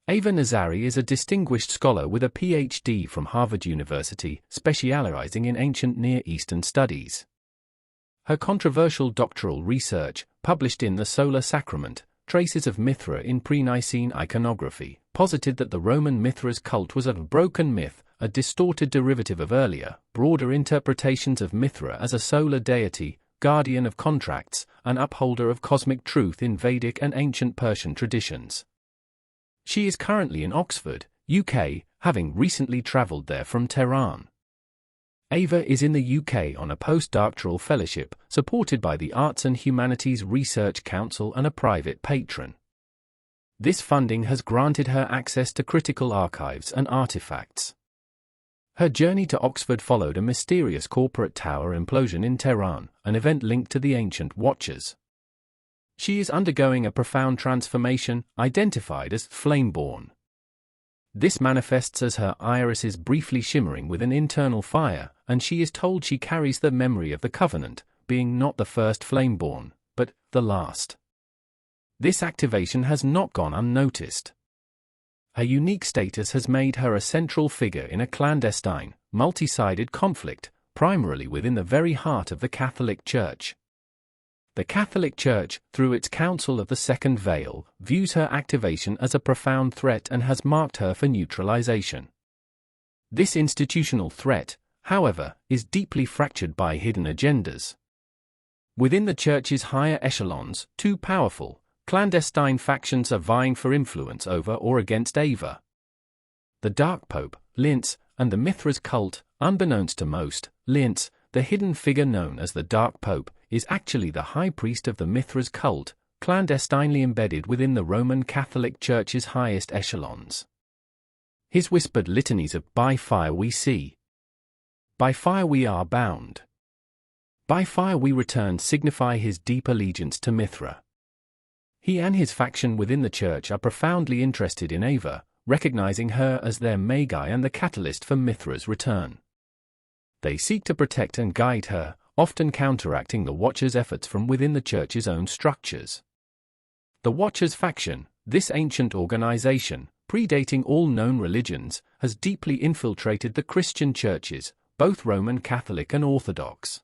Ava Nazari is a distinguished scholar with a PhD from Harvard University, specializing in ancient Near Eastern studies. Her controversial doctoral research, published in The Solar Sacrament, Traces of Mithra in Pre-Nicene Iconography, posited that the Roman Mithra's cult was a broken myth, a distorted derivative of earlier, broader interpretations of Mithra as a solar deity, guardian of contracts, and upholder of cosmic truth in Vedic and ancient Persian traditions. She is currently in Oxford, UK, having recently travelled there from Tehran. Ava is in the UK on a postdoctoral fellowship, supported by the Arts and Humanities Research Council and a private patron. This funding has granted her access to critical archives and artifacts. Her journey to Oxford followed a mysterious corporate tower implosion in Tehran, an event linked to the ancient Watchers. She is undergoing a profound transformation, identified as Flameborn. This manifests as her iris is briefly shimmering with an internal fire, and she is told she carries the memory of the Covenant, being not the first Flameborn, but the last. This activation has not gone unnoticed. Her unique status has made her a central figure in a clandestine, multi-sided conflict, primarily within the very heart of the Catholic Church. The Catholic Church, through its Council of the Second Veil, views her activation as a profound threat and has marked her for neutralization. This institutional threat, however, is deeply fractured by hidden agendas. Within the Church's higher echelons, two powerful, clandestine factions are vying for influence over or against Ava. The Dark Pope, Linz, and the Mithra's cult, unbeknownst to most, Linz, the hidden figure known as the Dark Pope, is actually the high priest of the Mithra's cult, clandestinely embedded within the Roman Catholic Church's highest echelons. His whispered litanies of "By fire we see. By fire we are bound. By fire we return" signify his deep allegiance to Mithra. He and his faction within the Church are profoundly interested in Ava, recognizing her as their Magi and the catalyst for Mithra's return. They seek to protect and guide her, often counteracting the Watchers' efforts from within the Church's own structures. The Watchers faction, this ancient organization, predating all known religions, has deeply infiltrated the Christian churches, both Roman Catholic and Orthodox.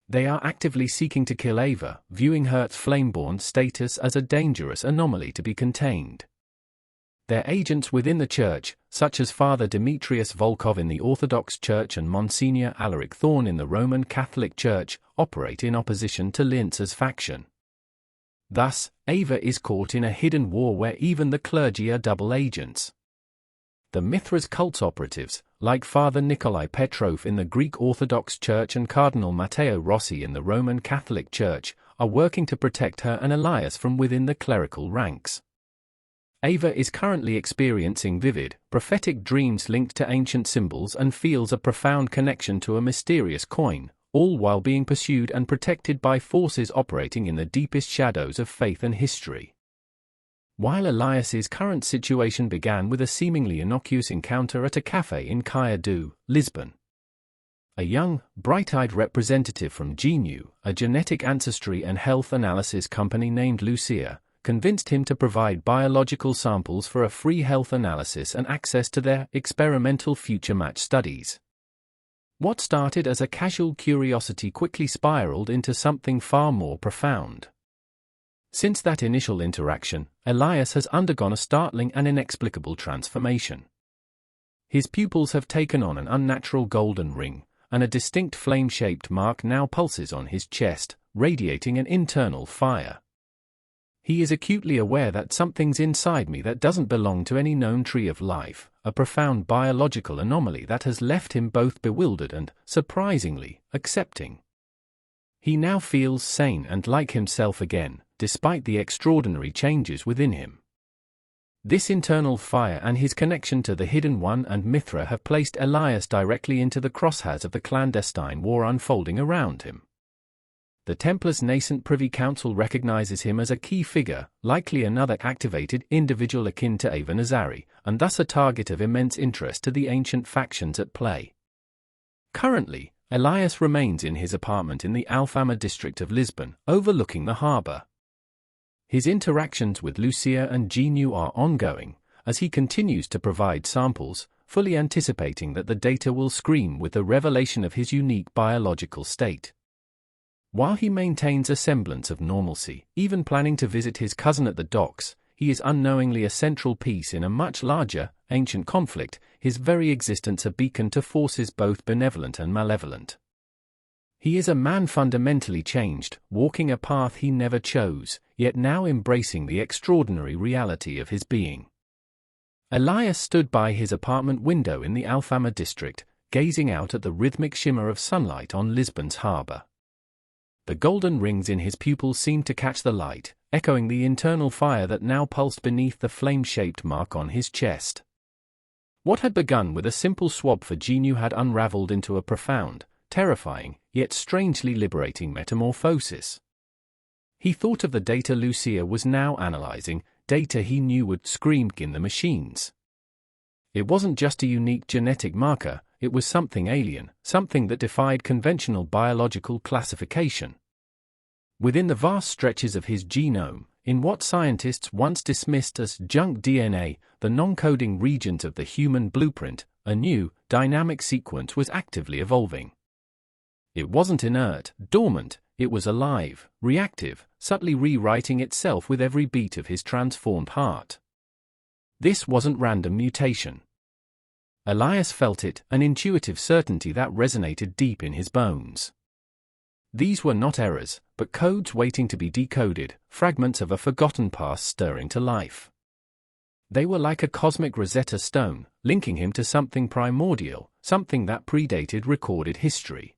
They are actively seeking to kill Ava, viewing her Flameborn status as a dangerous anomaly to be contained. Their agents within the Church, such as Father Demetrius Volkov in the Orthodox Church and Monsignor Alaric Thorne in the Roman Catholic Church, operate in opposition to Linz's faction. Thus, Ava is caught in a hidden war where even the clergy are double agents. The Mithra's cult's operatives, like Father Nikolai Petrov in the Greek Orthodox Church and Cardinal Matteo Rossi in the Roman Catholic Church, are working to protect her and Elias from within the clerical ranks. Ava is currently experiencing vivid, prophetic dreams linked to ancient symbols and feels a profound connection to a mysterious coin, all while being pursued and protected by forces operating in the deepest shadows of faith and history. While Elias's current situation began with a seemingly innocuous encounter at a cafe in Caia do, Lisbon. A young, bright-eyed representative from GNU, a genetic ancestry and health analysis company named Lucia, convinced him to provide biological samples for a free health analysis and access to their experimental future match studies. What started as a casual curiosity quickly spiraled into something far more profound. Since that initial interaction, Elias has undergone a startling and inexplicable transformation. His pupils have taken on an unnatural golden ring, and a distinct flame-shaped mark now pulses on his chest, radiating an internal fire. He is acutely aware that something's inside me that doesn't belong to any known tree of life, a profound biological anomaly that has left him both bewildered and, surprisingly, accepting. He now feels sane and like himself again, despite the extraordinary changes within him. This internal fire and his connection to the Hidden One and Mithra have placed Elias directly into the crosshairs of the clandestine war unfolding around him. The Templars' nascent Privy Council recognizes him as a key figure, likely another activated individual akin to Ava Nazari, and thus a target of immense interest to the ancient factions at play. Currently, Elias remains in his apartment in the Alfama district of Lisbon, overlooking the harbour. His interactions with Lucia and GNU are ongoing, as he continues to provide samples, fully anticipating that the data will scream with the revelation of his unique biological state. While he maintains a semblance of normalcy, even planning to visit his cousin at the docks, he is unknowingly a central piece in a much larger, ancient conflict, his very existence a beacon to forces both benevolent and malevolent. He is a man fundamentally changed, walking a path he never chose, yet now embracing the extraordinary reality of his being. Elias stood by his apartment window in the Alfama district, gazing out at the rhythmic shimmer of sunlight on Lisbon's harbour. The golden rings in his pupils seemed to catch the light, echoing the internal fire that now pulsed beneath the flame-shaped mark on his chest. What had begun with a simple swab for Genu had unraveled into a profound, terrifying, yet strangely liberating metamorphosis. He thought of the data Lucia was now analyzing, data he knew would scream in the machines. It wasn't just a unique genetic marker, it was something alien, something that defied conventional biological classification. Within the vast stretches of his genome, in what scientists once dismissed as junk DNA, the non-coding regions of the human blueprint, a new, dynamic sequence was actively evolving. It wasn't inert, dormant, it was alive, reactive, subtly rewriting itself with every beat of his transformed heart. This wasn't random mutation. Elias felt it, an intuitive certainty that resonated deep in his bones. These were not errors, but codes waiting to be decoded, fragments of a forgotten past stirring to life. They were like a cosmic Rosetta Stone, linking him to something primordial, something that predated recorded history.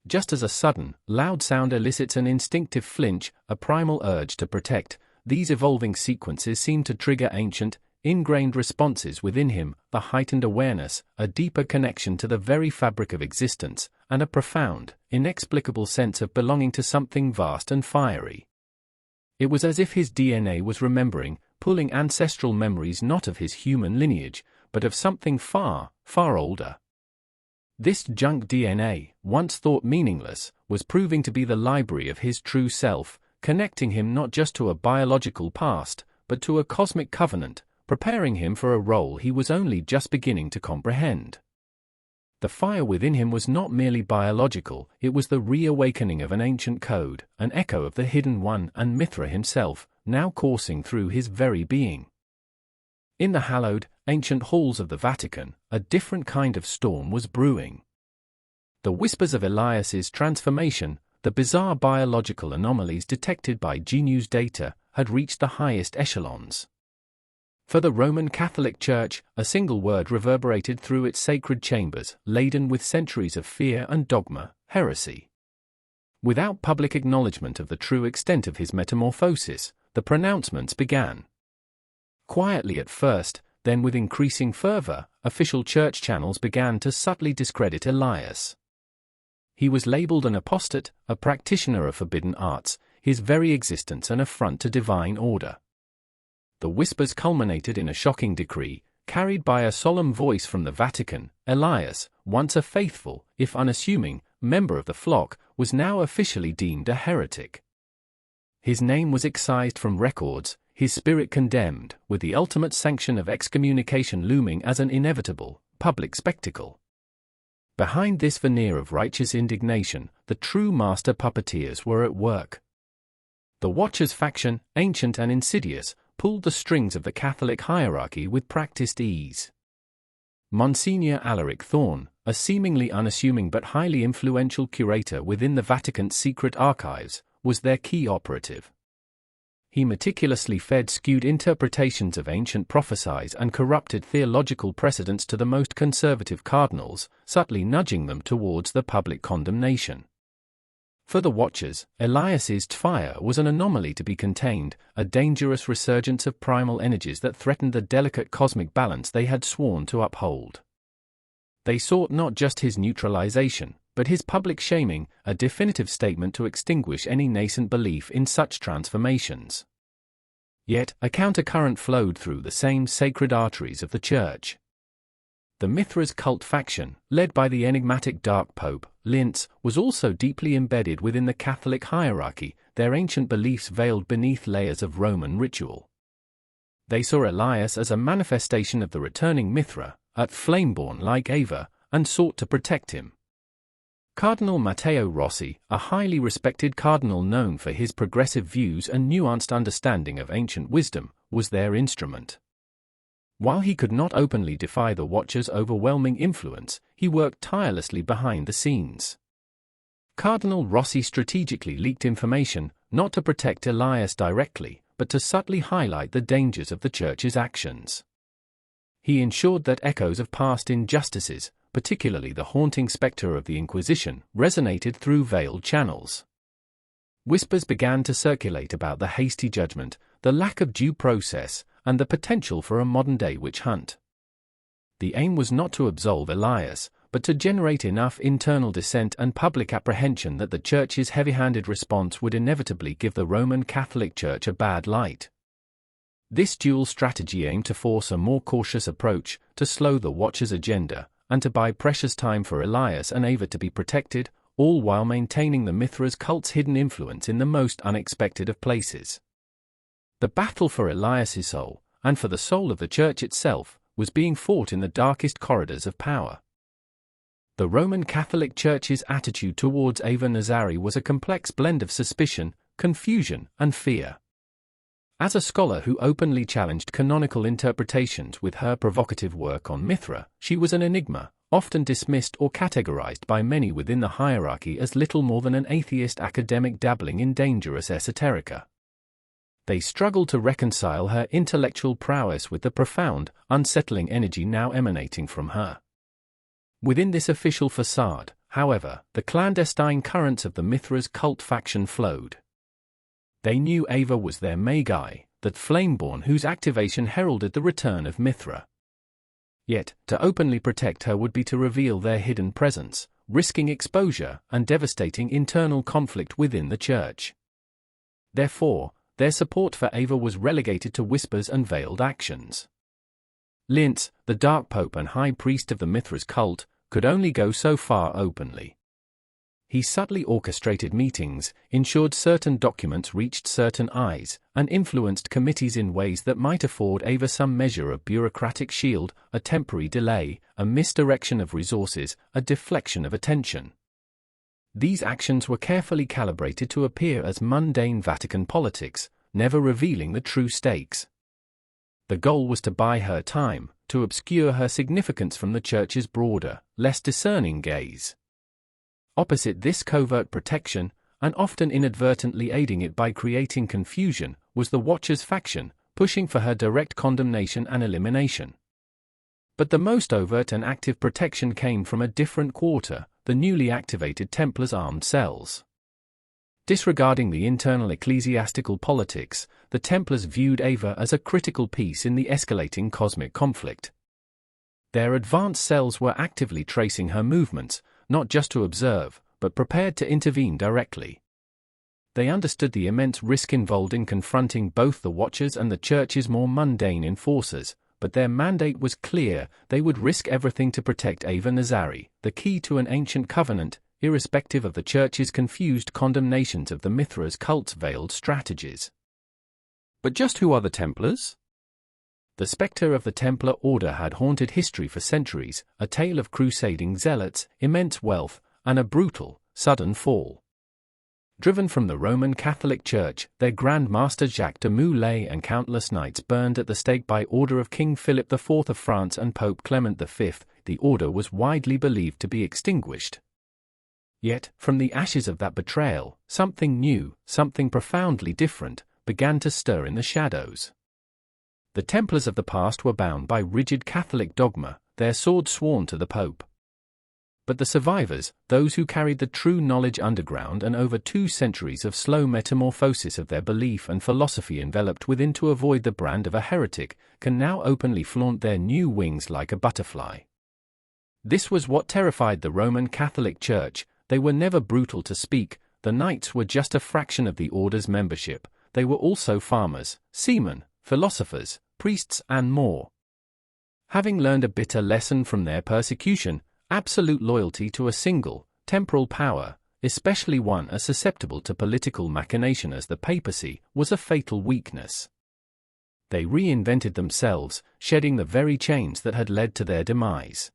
Just as a sudden, loud sound elicits an instinctive flinch, a primal urge to protect, these evolving sequences seem to trigger ancient, ingrained responses within him, a heightened awareness, a deeper connection to the very fabric of existence, and a profound, inexplicable sense of belonging to something vast and fiery. It was as if his DNA was remembering, pulling ancestral memories not of his human lineage, but of something far, far older. This junk DNA, once thought meaningless, was proving to be the library of his true self, connecting him not just to a biological past, but to a cosmic covenant, preparing him for a role he was only just beginning to comprehend. The fire within him was not merely biological, it was the reawakening of an ancient code, an echo of the Hidden One and Mithra himself, now coursing through his very being. In the hallowed, ancient halls of the Vatican, a different kind of storm was brewing. The whispers of Elias's transformation, the bizarre biological anomalies detected by Genu's data, had reached the highest echelons. For the Roman Catholic Church, a single word reverberated through its sacred chambers, laden with centuries of fear and dogma, heresy. Without public acknowledgement of the true extent of his metamorphosis, the pronouncements began. Quietly at first, then with increasing fervor, official church channels began to subtly discredit Elias. He was labeled an apostate, a practitioner of forbidden arts, his very existence an affront to divine order. The whispers culminated in a shocking decree, carried by a solemn voice from the Vatican. Elias, once a faithful, if unassuming, member of the flock, was now officially deemed a heretic. His name was excised from records, his spirit condemned, with the ultimate sanction of excommunication looming as an inevitable, public spectacle. Behind this veneer of righteous indignation, the true master puppeteers were at work. The Watchers faction, ancient and insidious, pulled the strings of the Catholic hierarchy with practiced ease. Monsignor Alaric Thorne, a seemingly unassuming but highly influential curator within the Vatican's secret archives, was their key operative. He meticulously fed skewed interpretations of ancient prophecies and corrupted theological precedents to the most conservative cardinals, subtly nudging them towards the public condemnation. For the Watchers, Elias's fire was an anomaly to be contained, a dangerous resurgence of primal energies that threatened the delicate cosmic balance they had sworn to uphold. They sought not just his neutralization, but his public shaming, a definitive statement to extinguish any nascent belief in such transformations. Yet, a countercurrent flowed through the same sacred arteries of the Church. The Mithra's cult faction, led by the enigmatic Dark Pope, Linz, was also deeply embedded within the Catholic hierarchy, their ancient beliefs veiled beneath layers of Roman ritual. They saw Elias as a manifestation of the returning Mithra, a flameborn like Ava, and sought to protect him. Cardinal Matteo Rossi, a highly respected cardinal known for his progressive views and nuanced understanding of ancient wisdom, was their instrument. While he could not openly defy the Watcher's overwhelming influence, he worked tirelessly behind the scenes. Cardinal Rossi strategically leaked information, not to protect Elias directly, but to subtly highlight the dangers of the Church's actions. He ensured that echoes of past injustices, particularly the haunting specter of the Inquisition, resonated through veiled channels. Whispers began to circulate about the hasty judgment, the lack of due process, and the potential for a modern-day witch hunt. The aim was not to absolve Elias, but to generate enough internal dissent and public apprehension that the Church's heavy-handed response would inevitably give the Roman Catholic Church a bad light. This dual strategy aimed to force a more cautious approach, to slow the Watcher's agenda, and to buy precious time for Elias and Ava to be protected, all while maintaining the Mithra's cult's hidden influence in the most unexpected of places. The battle for Elias's soul, and for the soul of the Church itself, was being fought in the darkest corridors of power. The Roman Catholic Church's attitude towards Ava Nazari was a complex blend of suspicion, confusion, and fear. As a scholar who openly challenged canonical interpretations with her provocative work on Mithra, she was an enigma, often dismissed or categorized by many within the hierarchy as little more than an atheist academic dabbling in dangerous esoterica. They struggled to reconcile her intellectual prowess with the profound, unsettling energy now emanating from her. Within this official facade, however, the clandestine currents of the Mithra's cult faction flowed. They knew Ava was their Magi, that flameborn whose activation heralded the return of Mithra. Yet, to openly protect her would be to reveal their hidden presence, risking exposure and devastating internal conflict within the Church. Therefore, their support for Ava was relegated to whispers and veiled actions. Linz, the Dark Pope and High Priest of the Mithra's cult, could only go so far openly. He subtly orchestrated meetings, ensured certain documents reached certain eyes, and influenced committees in ways that might afford Ava some measure of bureaucratic shield, a temporary delay, a misdirection of resources, a deflection of attention. These actions were carefully calibrated to appear as mundane Vatican politics, never revealing the true stakes. The goal was to buy her time, to obscure her significance from the Church's broader, less discerning gaze. Opposite this covert protection, and often inadvertently aiding it by creating confusion, was the Watcher's faction, pushing for her direct condemnation and elimination. But the most overt and active protection came from a different quarter, the newly activated Templars' armed cells. Disregarding the internal ecclesiastical politics, the Templars viewed Ava as a critical piece in the escalating cosmic conflict. Their advanced cells were actively tracing her movements, not just to observe, but prepared to intervene directly. They understood the immense risk involved in confronting both the Watchers and the Church's more mundane enforcers, but their mandate was clear: they would risk everything to protect Ava Nazari, the key to an ancient covenant, irrespective of the Church's confused condemnations of the Mithra's cult's veiled strategies. But just who are the Templars? The spectre of the Templar order had haunted history for centuries, a tale of crusading zealots, immense wealth, and a brutal, sudden fall. Driven from the Roman Catholic Church, their Grand Master Jacques de Molay and countless knights burned at the stake by order of King Philip IV of France and Pope Clement V, the order was widely believed to be extinguished. Yet, from the ashes of that betrayal, something new, something profoundly different, began to stir in the shadows. The Templars of the past were bound by rigid Catholic dogma, their swords sworn to the Pope. But the survivors, those who carried the true knowledge underground and over 2 centuries of slow metamorphosis of their belief and philosophy enveloped within to avoid the brand of a heretic, can now openly flaunt their new wings like a butterfly. This was what terrified the Roman Catholic Church. They were never brutal to speak, the knights were just a fraction of the order's membership, they were also farmers, seamen, philosophers, priests and more. Having learned a bitter lesson from their persecution, absolute loyalty to a single, temporal power, especially one as susceptible to political machination as the papacy, was a fatal weakness. They reinvented themselves, shedding the very chains that had led to their demise.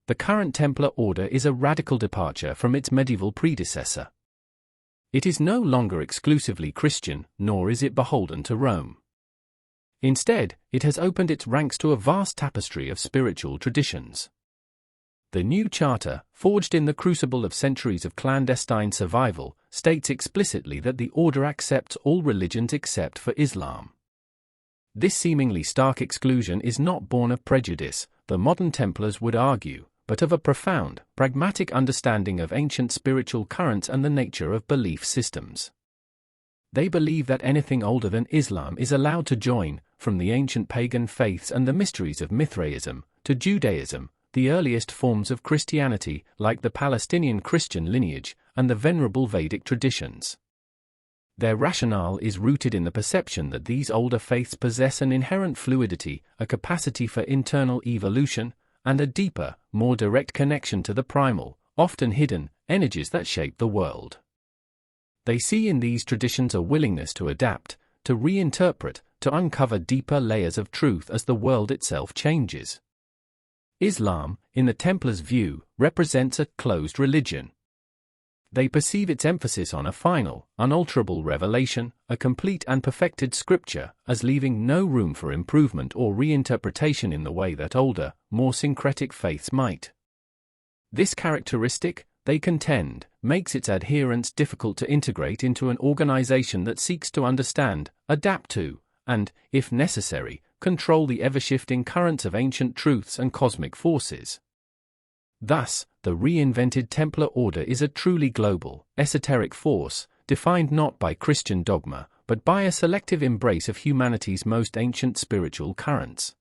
The current Templar order is a radical departure from its medieval predecessor. It is no longer exclusively Christian, nor is it beholden to Rome. Instead, it has opened its ranks to a vast tapestry of spiritual traditions. The new charter, forged in the crucible of centuries of clandestine survival, states explicitly that the order accepts all religions except for Islam. This seemingly stark exclusion is not born of prejudice, the modern Templars would argue, but of a profound, pragmatic understanding of ancient spiritual currents and the nature of belief systems. They believe that anything older than Islam is allowed to join, from the ancient pagan faiths and the mysteries of Mithraism, to Judaism, the earliest forms of Christianity, like the Palestinian Christian lineage, and the venerable Vedic traditions. Their rationale is rooted in the perception that these older faiths possess an inherent fluidity, a capacity for internal evolution, and a deeper, more direct connection to the primal, often hidden, energies that shape the world. They see in these traditions a willingness to adapt, to reinterpret, to uncover deeper layers of truth as the world itself changes. Islam, in the Templars' view, represents a closed religion. They perceive its emphasis on a final, unalterable revelation, a complete and perfected scripture, as leaving no room for improvement or reinterpretation in the way that older, more syncretic faiths might. This characteristic, they contend, makes its adherents difficult to integrate into an organization that seeks to understand, adapt to, and, if necessary, control the ever-shifting currents of ancient truths and cosmic forces. Thus, the reinvented Templar order is a truly global, esoteric force, defined not by Christian dogma, but by a selective embrace of humanity's most ancient spiritual currents.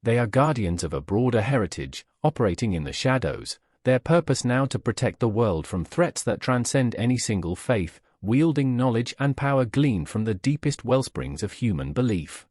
They are guardians of a broader heritage, operating in the shadows, their purpose now to protect the world from threats that transcend any single faith, wielding knowledge and power gleaned from the deepest wellsprings of human belief.